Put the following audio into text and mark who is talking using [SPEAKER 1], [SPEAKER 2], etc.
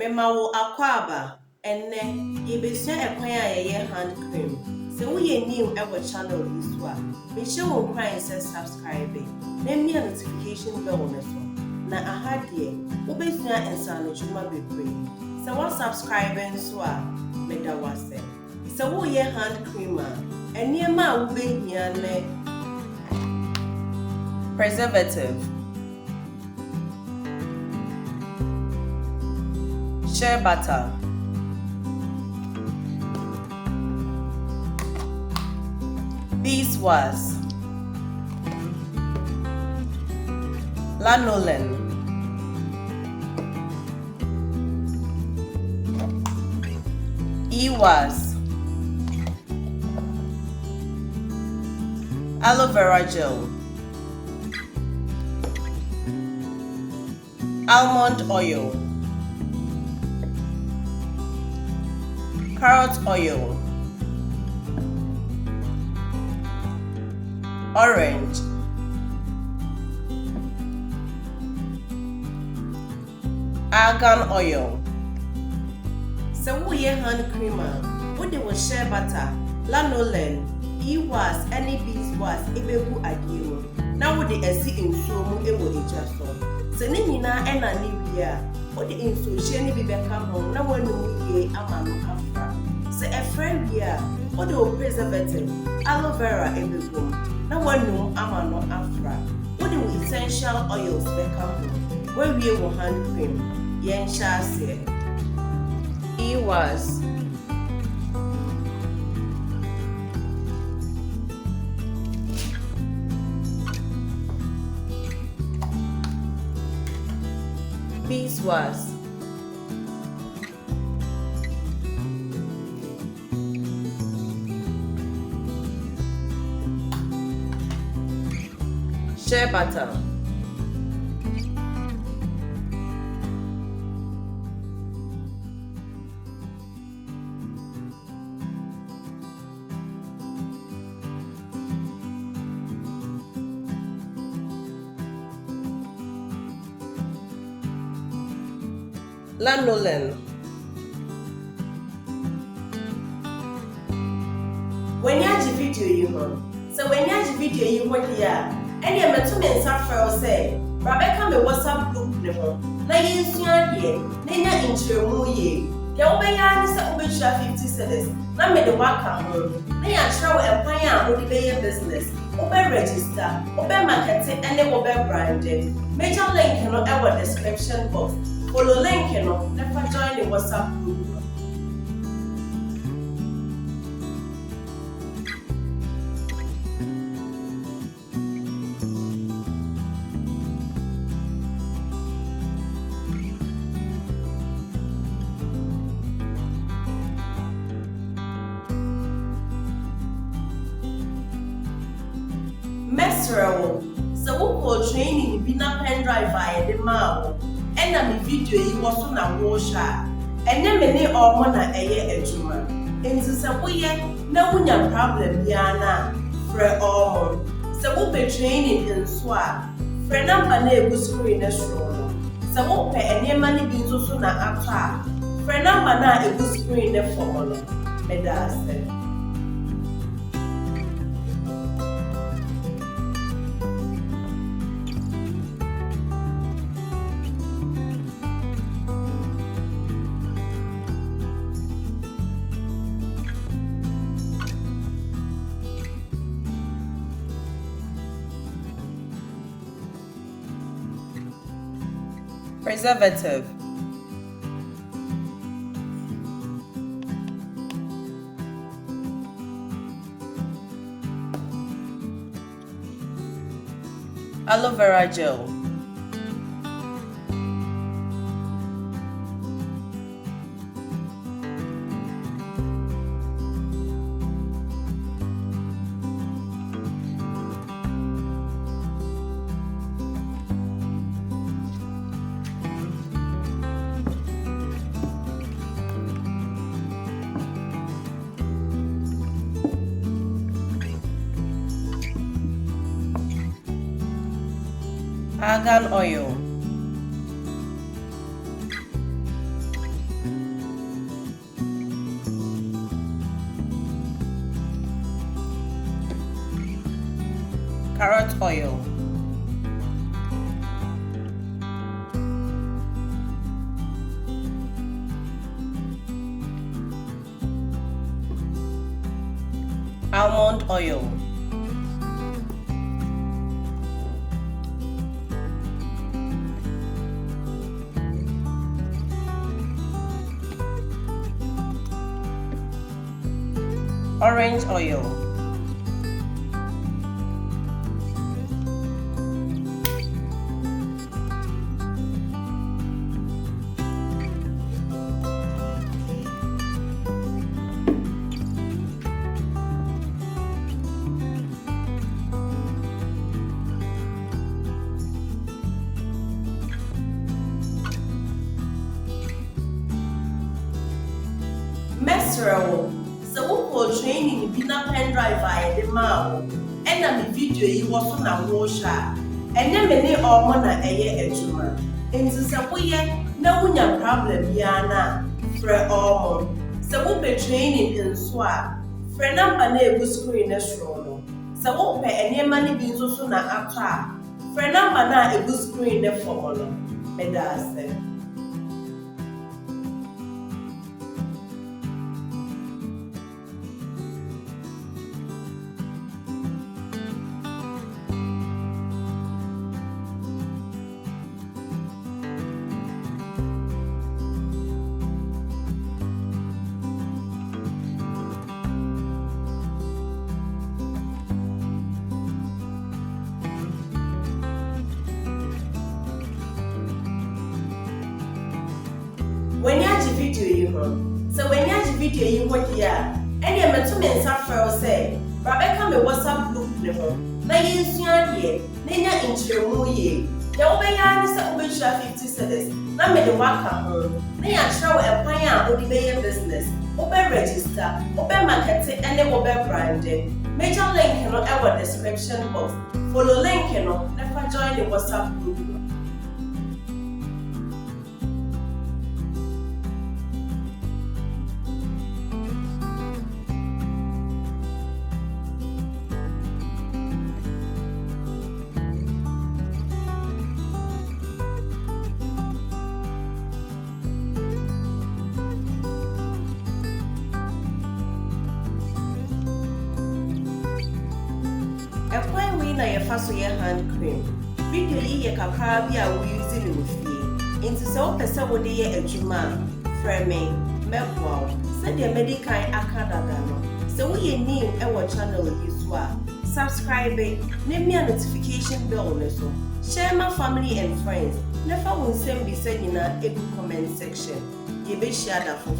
[SPEAKER 1] Memawo akwaba enne ibesua ekwan a yeye hand cream. Se wo ye new ewo channel yi so a, me hye wo kwan se subscribe. Na mi notification bell ne so. Na aha de wo besua ensano chuma bebre. Se wo subscribe nso a, me da wase. Se wo ye hand cream a, enema a wo behia ne preservative, shea butter, beeswax, lanolin, EWAS, aloe vera gel, almond oil, carrot oil, orange, argan oil. So wo ye hand cream a, wo de wo shea butter, lanolin, EWAS, any beeswax ebegu adie mu. Na wo de esi nsuo mu ewo eja so. Se ne nyina ena ne wie a, wo de nsuo hye ne bi beka ho na wanu yie ama no afra. Se efren wie a, wo de wo preservative, aloe vera ebegu na wanu ama no afra. Wo de wo essential oils beka ho. Wo wie wo hand cream, yen sha ase. EWAS, beeswax, shea butter, lanolin. When you video you ho, so when you video you ho dia, any meto me nsafrɛ say, Rebecca me WhatsApp group ne ho. Na yensua de, na nya nkyerɛmu ye. Deɛ wobɛyɛ ne sɛ wobɛtua 50 cedis. Na me de waka ho. Na ya kyerɛ wo ɛkwan a wode bɛyɛ business. Wobɛ register, wobɛ market ene wobɛ brand. Major link no ɛwɔ description box. Follow link no, never join the WhatsApp group. Mesrawo, so we call training be na pen drive via the mao. And na me video yi wo so na wo sha. Enne me ne omo na eye adwuma. Enti se wo ye na wunya problem bia na frɛ omo. Se wo be training nso a, frɛ number na egu screen na show no. Se wo pɛ enema ne bi nso so na ato a, frɛ number na egu screen na for no. Me da ase. Preservative, aloe vera gel, argan oil, carrot oil, almond oil, orange oil, mesrel. So who training bi na pen drive I de ma wo e na me video yi wo so na wo sha ene me ne omo na eye adwuma enti se wo ye na wunya problem ya na fre omo se wo be training nso a fre number na egu screen na sro no se wo pe enema ne bi nso so na ato a fre number na egu screen na for no me da se. When you have video you so when you have video you want here any meto me nsafrel say Rebecca me WhatsApp group ne ho na yensua de na nya intremu ye ya wo be ya ne se wo be 50 cedis na me de waka ho na ya travel e kwan a wo de be business wo be register wo be market ene wo be brand major link no e wo description box follow link no na fa join the WhatsApp group. Ekwan we na ye fa so ye hand cream. Video yi ye kakra bi a we use ni ofie. Enti se wo pese wo de ye adwuma, frame, mebwa, se de medical akadada no. Se wo ye new e wo channel yi so a, subscribe, na mi notification bell ne so. Share my family and friends. Never won send be said in a comment section. Ye be share that for